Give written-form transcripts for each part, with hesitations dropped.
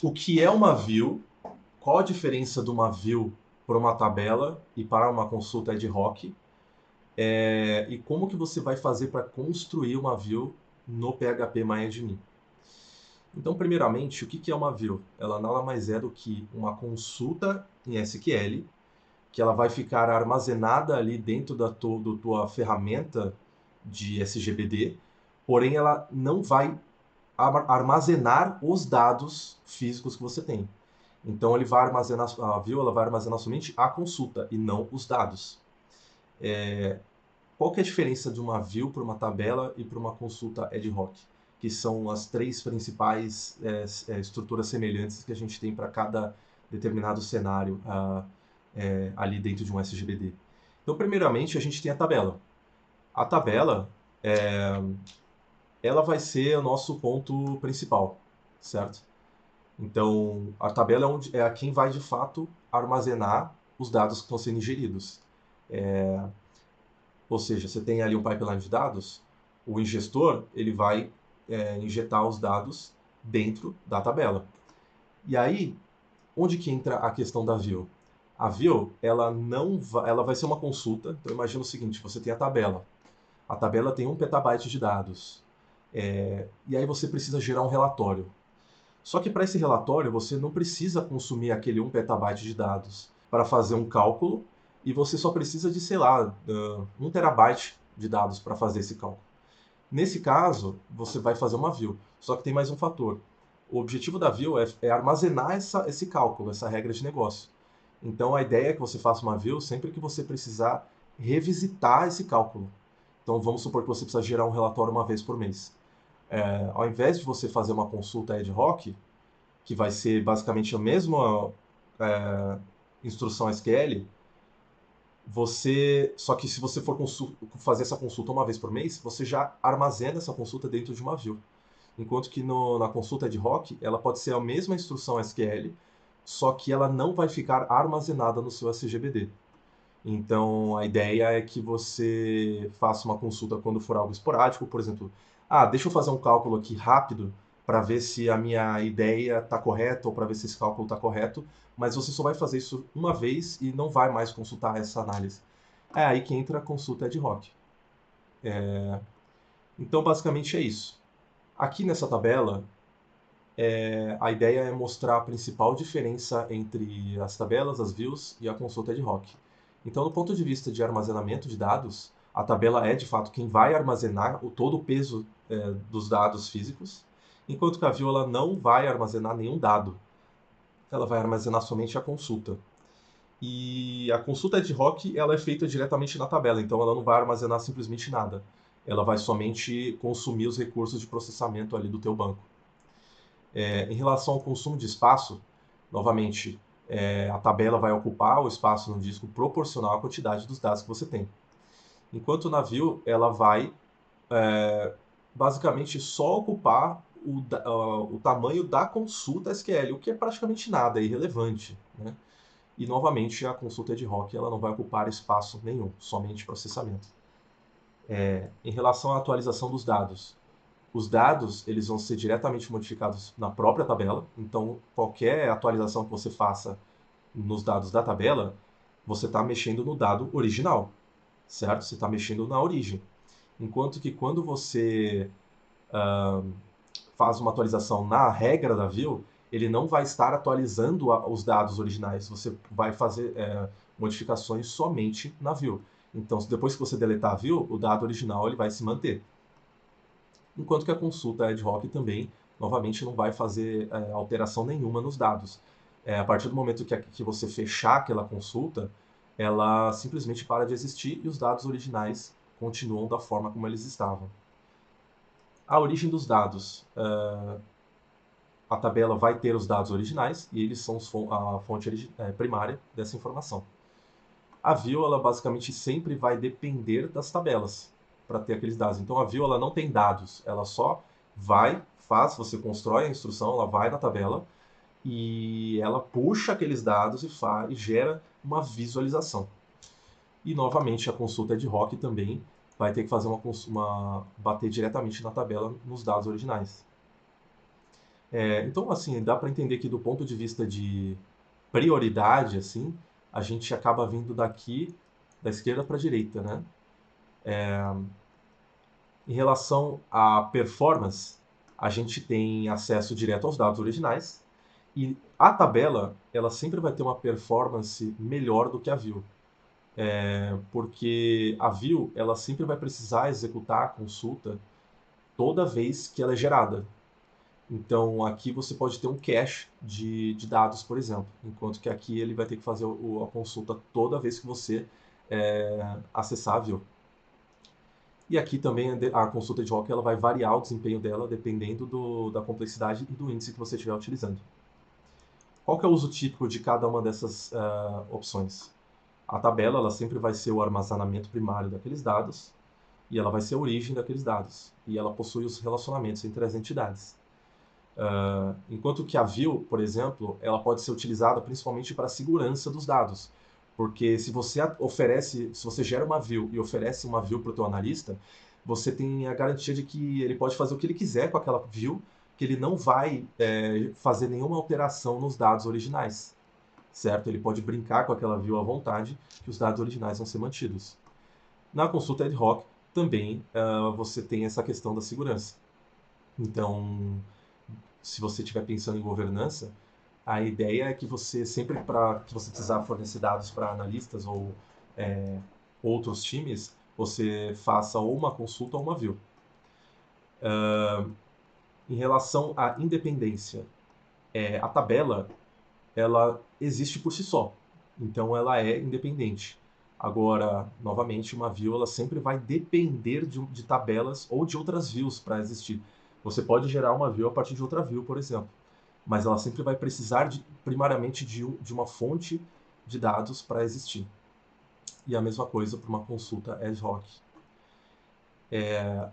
O que é uma view? Qual a diferença de uma view para uma tabela e para uma consulta ad hoc? E como que você vai fazer para construir uma view no PHP MyAdmin? Então, primeiramente, o que é uma view? Ela nada mais é do que uma consulta em SQL, que ela vai ficar armazenada ali dentro da tua ferramenta de SGBD, porém ela não vai armazenar os dados físicos que você tem. Então ele vai armazenar a view, ela vai armazenar somente a consulta e não os dados. Qual que é a diferença de uma view para uma tabela e para uma consulta ad hoc? Que são as três principais estruturas semelhantes que a gente tem para cada determinado cenário ali dentro de um SGBD. Então, primeiramente, a gente tem a tabela. A tabela, ela vai ser o nosso ponto principal, certo? Então, a tabela é a quem vai, de fato, armazenar os dados que estão sendo ingeridos. Ou seja, você tem ali um pipeline de dados, o ingestor ele vai injetar os dados dentro da tabela. E aí, onde que entra a questão da view? A view, ela não vai, ela vai ser uma consulta. Então, imagina o seguinte, você tem a tabela. A tabela tem 1 petabyte de dados. E aí você precisa gerar um relatório. Só que para esse relatório, você não precisa consumir aquele 1 petabyte de dados para fazer um cálculo e você só precisa de, sei lá, 1 terabyte de dados para fazer esse cálculo. Nesse caso, você vai fazer uma view. Só que tem mais um fator. O objetivo da view é armazenar esse cálculo, essa regra de negócio. Então a ideia é que você faça uma view sempre que você precisar revisitar esse cálculo. Então vamos supor que você precisa gerar um relatório uma vez por mês. Ao invés de você fazer uma consulta ad hoc, que vai ser basicamente a mesma instrução SQL, só que se você for fazer essa consulta uma vez por mês, você já armazena essa consulta dentro de uma view. Enquanto que na consulta ad hoc, ela pode ser a mesma instrução SQL, só que ela não vai ficar armazenada no seu SGBD. Então, a ideia é que você faça uma consulta quando for algo esporádico, por exemplo, deixa eu fazer um cálculo aqui rápido para ver se a minha ideia está correta ou para ver se esse cálculo está correto, mas você só vai fazer isso uma vez e não vai mais consultar essa análise. É aí que entra a consulta ad hoc. Então, basicamente é isso. Aqui nessa tabela, a ideia é mostrar a principal diferença entre as tabelas, as views e a consulta ad hoc. Então, do ponto de vista de armazenamento de dados, a tabela é de fato quem vai armazenar todo o peso dos dados físicos, enquanto que a view ela não vai armazenar nenhum dado, ela vai armazenar somente a consulta. E a consulta ad hoc ela é feita diretamente na tabela, então ela não vai armazenar simplesmente nada. Ela vai somente consumir os recursos de processamento ali do teu banco. Em relação ao consumo de espaço, novamente, a tabela vai ocupar o espaço no disco proporcional à quantidade dos dados que você tem. Enquanto na view, ela vai basicamente só ocupar o tamanho da consulta SQL, o que é praticamente nada, é irrelevante. Né? E novamente, a consulta ad hoc ela não vai ocupar espaço nenhum, somente processamento. Em relação à atualização dos dados, os dados eles vão ser diretamente modificados na própria tabela, então qualquer atualização que você faça nos dados da tabela, você está mexendo no dado original, certo? Você está mexendo na origem. Enquanto que quando você faz uma atualização na regra da view, ele não vai estar atualizando os dados originais, você vai fazer modificações somente na view. Então, depois que você deletar a view, o dado original ele vai se manter. Enquanto que a consulta ad hoc também, novamente, não vai fazer alteração nenhuma nos dados. A partir do momento que você fechar aquela consulta, ela simplesmente para de existir e os dados originais continuam da forma como eles estavam. A origem dos dados. A tabela vai ter os dados originais e eles são a fonte primária dessa informação. A view, ela basicamente sempre vai depender das tabelas para ter aqueles dados. Então a view ela não tem dados, ela só você constrói a instrução, ela vai na tabela e ela puxa aqueles dados e gera uma visualização. E novamente a consulta ad hoc também vai ter que fazer bater diretamente na tabela nos dados originais. Então, assim, dá para entender que do ponto de vista de prioridade, assim, a gente acaba vindo daqui da esquerda para a direita, né? Em relação à performance, a gente tem acesso direto aos dados originais e a tabela, ela sempre vai ter uma performance melhor do que a view, porque a view, ela sempre vai precisar executar a consulta toda vez que ela é gerada. Então, aqui você pode ter um cache de dados, por exemplo, enquanto que aqui ele vai ter que fazer a consulta toda vez que você acessar a view. E aqui também a consulta de rock ela vai variar o desempenho dela dependendo da complexidade e do índice que você estiver utilizando. Qual que é o uso típico de cada uma dessas opções? A tabela ela sempre vai ser o armazenamento primário daqueles dados e ela vai ser a origem daqueles dados. E ela possui os relacionamentos entre as entidades. Enquanto que a view, por exemplo, ela pode ser utilizada principalmente para a segurança dos dados. Porque se você gera uma view e oferece uma view para o teu analista, você tem a garantia de que ele pode fazer o que ele quiser com aquela view, que ele não vai fazer nenhuma alteração nos dados originais, certo? Ele pode brincar com aquela view à vontade, que os dados originais vão ser mantidos. Na consulta ad hoc, também você tem essa questão da segurança. Então, se você estiver pensando em governança, a ideia é que você sempre para que você precisar fornecer dados para analistas ou outros times, você faça ou uma consulta ou uma view. Em relação à independência, a tabela ela existe por si só, então ela é independente. Agora, novamente, uma view ela sempre vai depender de tabelas ou de outras views para existir. Você pode gerar uma view a partir de outra view, por exemplo, mas ela sempre vai precisar primariamente de uma fonte de dados para existir. E a mesma coisa para uma consulta ad hoc.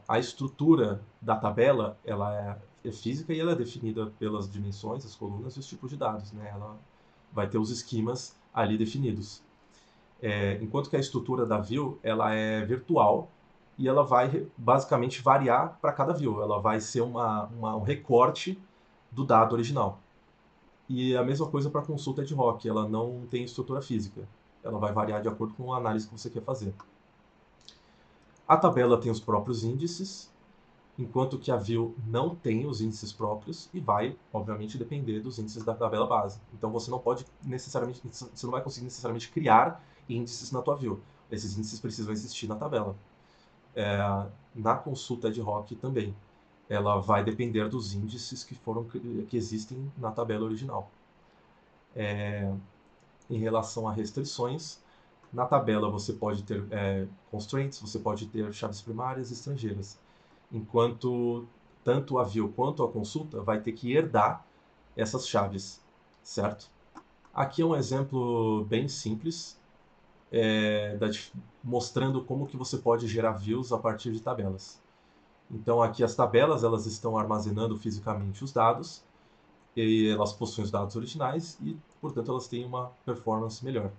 A estrutura da tabela ela é física e ela é definida pelas dimensões, as colunas e os tipos de dados. Né? Ela vai ter os esquemas ali definidos. Enquanto que a estrutura da view ela é virtual e ela vai basicamente variar para cada view. Ela vai ser um recorte do dado original. E a mesma coisa para a consulta ad hoc, ela não tem estrutura física. Ela vai variar de acordo com a análise que você quer fazer. A tabela tem os próprios índices, enquanto que a view não tem os índices próprios e vai, obviamente, depender dos índices da tabela base. Então você não vai conseguir necessariamente criar índices na tua view. Esses índices precisam existir na tabela. Na consulta ad hoc também, ela vai depender dos índices que existem na tabela original. Em relação a restrições, na tabela você pode ter constraints, você pode ter chaves primárias e estrangeiras, enquanto tanto a view quanto a consulta vai ter que herdar essas chaves, certo? Aqui é um exemplo bem simples, mostrando como que você pode gerar views a partir de tabelas. Então aqui as tabelas elas estão armazenando fisicamente os dados, e elas possuem os dados originais e, portanto, elas têm uma performance melhor.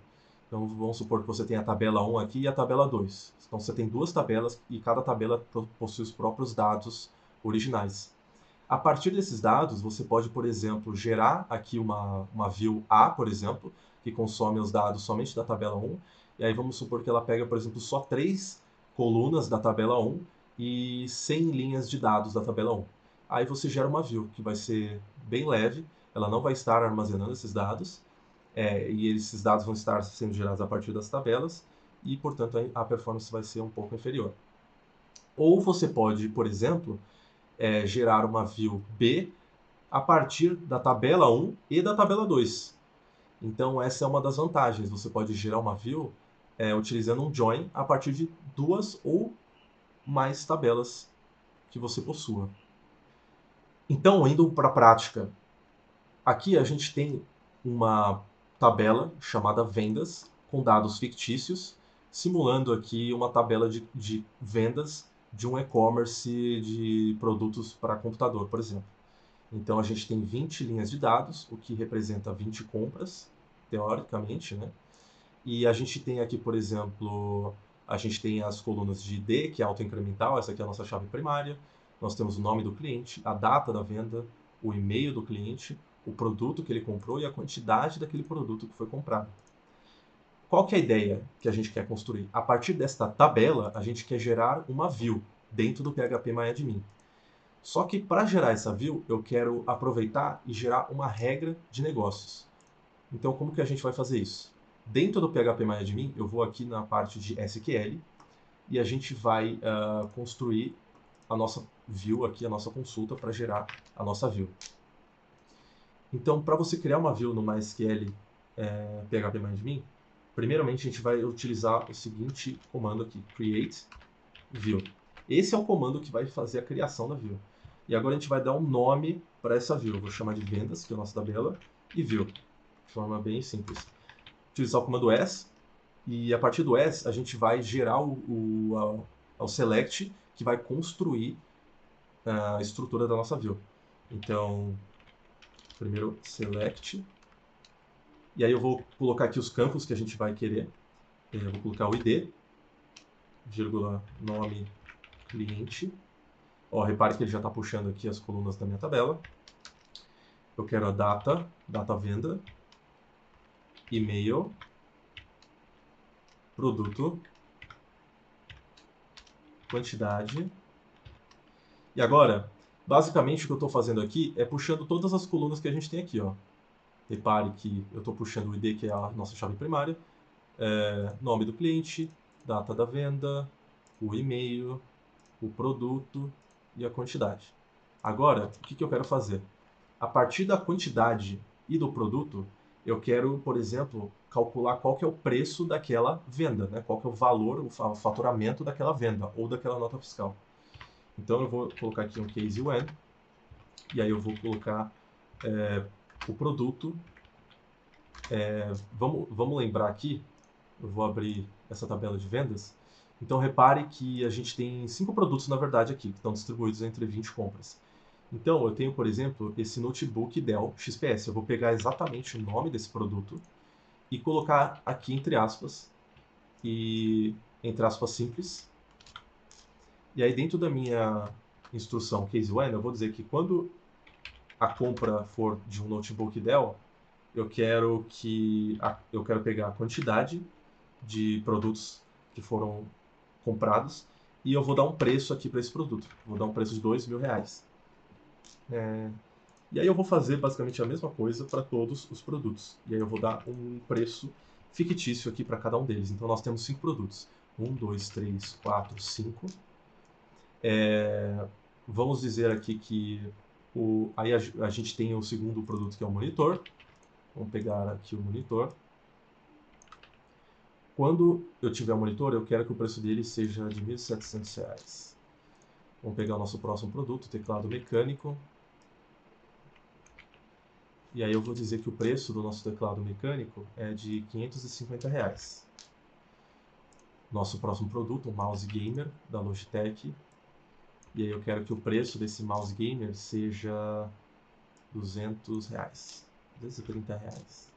Então, vamos supor que você tem a tabela 1 aqui e a tabela 2. Então, você tem duas tabelas e cada tabela possui os próprios dados originais. A partir desses dados, você pode, por exemplo, gerar aqui uma view A, por exemplo, que consome os dados somente da tabela 1. E aí vamos supor que ela pega, por exemplo, só 3 colunas da tabela 1 e 100 linhas de dados da tabela 1. Aí você gera uma view que vai ser bem leve, ela não vai estar armazenando esses dados, e esses dados vão estar sendo gerados a partir das tabelas, e, portanto, a performance vai ser um pouco inferior. Ou você pode, por exemplo, gerar uma view B a partir da tabela 1 e da tabela 2. Então, essa é uma das vantagens. Você pode gerar uma view utilizando um join a partir de duas ou mais tabelas que você possua. Então, indo para a prática, aqui a gente tem uma tabela chamada vendas, com dados fictícios, simulando aqui uma tabela de vendas de um e-commerce de produtos para computador, por exemplo. Então a gente tem 20 linhas de dados, o que representa 20 compras, teoricamente, né? E a gente tem aqui, por exemplo, a gente tem as colunas de ID, que é autoincremental, essa aqui é a nossa chave primária. Nós temos o nome do cliente, a data da venda, o e-mail do cliente, o produto que ele comprou e a quantidade daquele produto que foi comprado. Qual que é a ideia que a gente quer construir? A partir desta tabela, a gente quer gerar uma view dentro do PHP-MyAdmin. Só que para gerar essa view, eu quero aproveitar e gerar uma regra de negócios. Então, como que a gente vai fazer isso? Dentro do PHP-MyAdmin, eu vou aqui na parte de SQL e a gente vai construir a nossa view aqui, a nossa consulta para gerar a nossa view. Então, para você criar uma view no MySQL PHP-MyAdmin, primeiramente a gente vai utilizar o seguinte comando aqui, create view. Esse é o comando que vai fazer a criação da view. E agora a gente vai dar um nome para essa view. Eu vou chamar de vendas, que é a nossa tabela, e view, de forma bem simples. Utilizar o comando s, e a partir do s a gente vai gerar o select, que vai construir a estrutura da nossa view. Então, primeiro select, e aí eu vou colocar aqui os campos que a gente vai querer. Eu vou colocar o ID, vírgula, nome, cliente. Ó, repare que ele já está puxando aqui as colunas da minha tabela. Eu quero a data venda, e-mail, produto, quantidade. E agora, basicamente o que eu estou fazendo aqui é puxando todas as colunas que a gente tem aqui. Ó. Repare que eu estou puxando o ID, que é a nossa chave primária, nome do cliente, data da venda, o e-mail, o produto e a quantidade. Agora, o que eu quero fazer? A partir da quantidade e do produto, eu quero, por exemplo, calcular qual que é o preço daquela venda, né? Qual que é o valor, o faturamento daquela venda ou daquela nota fiscal. Então eu vou colocar aqui um case when, e aí eu vou colocar o produto. Vamos lembrar aqui, eu vou abrir essa tabela de vendas. Então repare que a gente tem 5 produtos, na verdade, aqui, que estão distribuídos entre 20 compras. Então, eu tenho, por exemplo, esse notebook Dell XPS. Eu vou pegar exatamente o nome desse produto e colocar aqui entre aspas, entre aspas simples. E aí, dentro da minha instrução case when, eu vou dizer que quando a compra for de um notebook Dell, eu quero pegar a quantidade de produtos que foram comprados e eu vou dar um preço aqui para esse produto. Vou dar um preço de R$2.000. E aí eu vou fazer basicamente a mesma coisa para todos os produtos. E aí eu vou dar um preço fictício aqui para cada um deles. Então nós temos 5 produtos. 1, 2, 3, 4, 5. Vamos dizer aqui que aí a gente tem o segundo produto, que é o monitor. Vamos pegar aqui o monitor. Quando eu tiver o monitor, eu quero que o preço dele seja de R$1.700. Vamos pegar o nosso próximo produto, teclado mecânico. E aí eu vou dizer que o preço do nosso teclado mecânico é de R$550. Nosso próximo produto, um mouse gamer da Logitech. E aí eu quero que o preço desse mouse gamer seja R$200, R$230.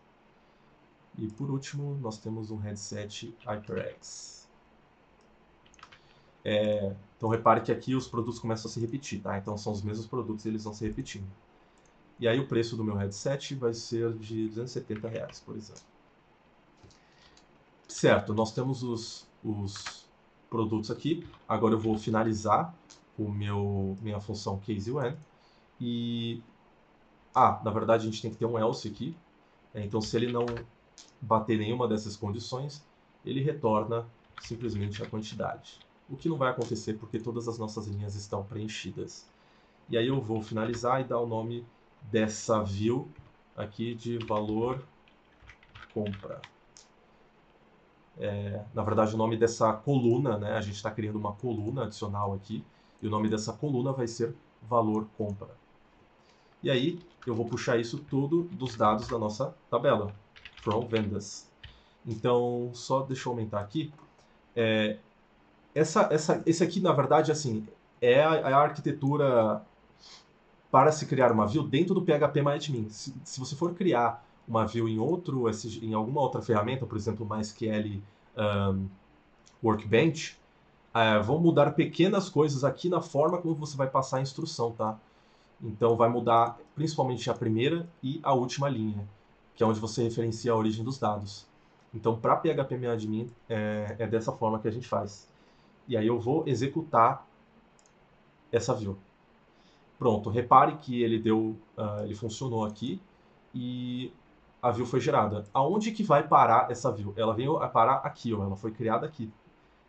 E por último, nós temos um headset HyperX. Então repare que aqui os produtos começam a se repetir, tá? Então são os mesmos produtos e eles vão se repetindo. E aí o preço do meu headset vai ser de R$270, por exemplo. Certo, nós temos os produtos aqui. Agora eu vou finalizar minha função case when. E, na verdade a gente tem que ter um else aqui. Então se ele não bater nenhuma dessas condições, ele retorna simplesmente a quantidade. O que não vai acontecer porque todas as nossas linhas estão preenchidas. E aí eu vou finalizar e dar o nome dessa view aqui de valor compra. Na verdade, o nome dessa coluna, né? A gente está criando uma coluna adicional aqui, e o nome dessa coluna vai ser valor compra. E aí eu vou puxar isso tudo dos dados da nossa tabela, from vendas. Então, só deixa eu aumentar aqui. Esse aqui, na verdade, assim, é a arquitetura para se criar uma view dentro do PHP-MyAdmin. Se você for criar uma view em alguma outra ferramenta, por exemplo, MySQL Workbench, vão mudar pequenas coisas aqui na forma como você vai passar a instrução, tá? Então vai mudar principalmente a primeira e a última linha, que é onde você referencia a origem dos dados. Então, para PHP-admin, é dessa forma que a gente faz. E aí eu vou executar essa view. Pronto, repare que ele funcionou aqui e a view foi gerada. Aonde que vai parar essa view? Ela veio a parar aqui, ó, ela foi criada aqui.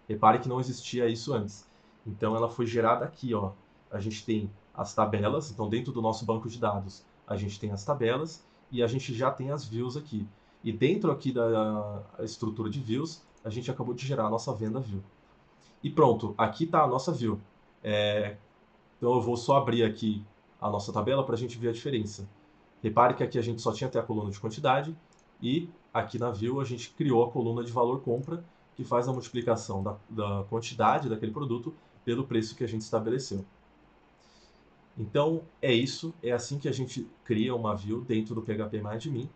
Repare que não existia isso antes. Então ela foi gerada aqui, ó. A gente tem as tabelas, então dentro do nosso banco de dados a gente tem as tabelas e a gente já tem as views aqui. E dentro aqui da estrutura de views, a gente acabou de gerar a nossa venda view. E pronto, aqui está a nossa view. Então eu vou só abrir aqui a nossa tabela para a gente ver a diferença. Repare que aqui a gente só tinha até a coluna de quantidade e aqui na view a gente criou a coluna de valor compra, que faz a multiplicação da quantidade daquele produto pelo preço que a gente estabeleceu. Então é isso, é assim que a gente cria uma view dentro do PHP-admin.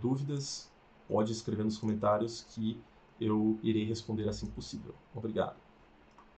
Dúvidas, pode escrever nos comentários que eu irei responder assim que possível. Obrigado.